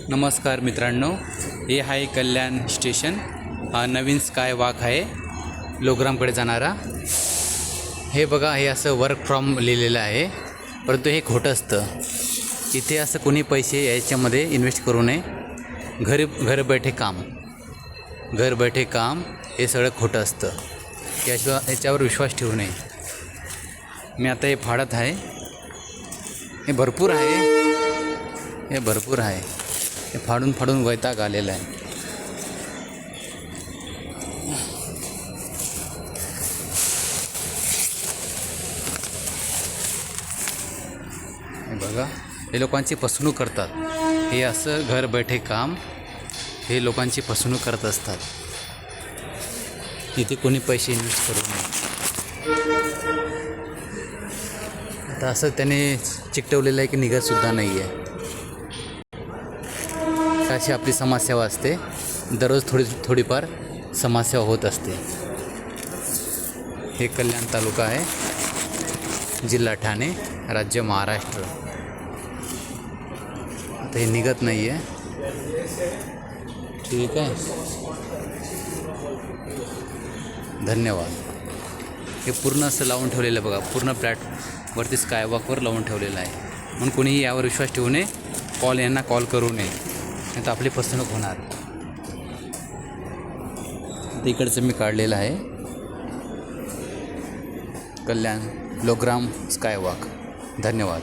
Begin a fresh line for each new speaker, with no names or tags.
नमस्कार मित्रांनो, हे आहे कल्याण स्टेशन. हा नवीन स्काय वॉक आहे लोग्रामकडे जाणारा. हे बघा, हे असं वर्क फ्रॉम लिहिलेलं आहे, परंतु हे खोटं असतं. इथे असं कोणी पैसे याच्यामध्ये इन्व्हेस्ट करू नये. घर बैठे काम हे सगळं खोटं असतं. याच्यावर विश्वास ठेवू नये. मी आता हे फाडत आहे. हे भरपूर आहे. हे फाडून वैताग आलेला आहे. हे बघा, हे लोकांची फसवणूक करतात. हे असं घर बैठे काम हे लोकांची फसवणूक करत असतात. इथे कोणी पैसे इन्व्हेस्ट करू नये. आता असं त्याने चिकटवलेलं आहे की निघतसुद्धा नाही आहे. अशी आपली समाजसेवा असते. दररोज थोडीफार समाजसेवा होत असते. हे कल्याण तालुका आहे, जिल्हा ठाणे, राज्य महाराष्ट्र. आता हे निघत नाही आहे. ठीक आहे, धन्यवाद. हे पूर्ण असं लावून ठेवलेलं आहे बघा, पूर्ण प्लॅटवरती स्कायवॉकवर लावून ठेवलेलं आहे. म्हणून कोणीही यावर विश्वास ठेवू नये. यांना कॉल करू नये, नाही तर आपली फसवणूक होणार. इकडचं मी काढलेलं आहे, कल्याण लोग्राम स्कायवॉक. धन्यवाद.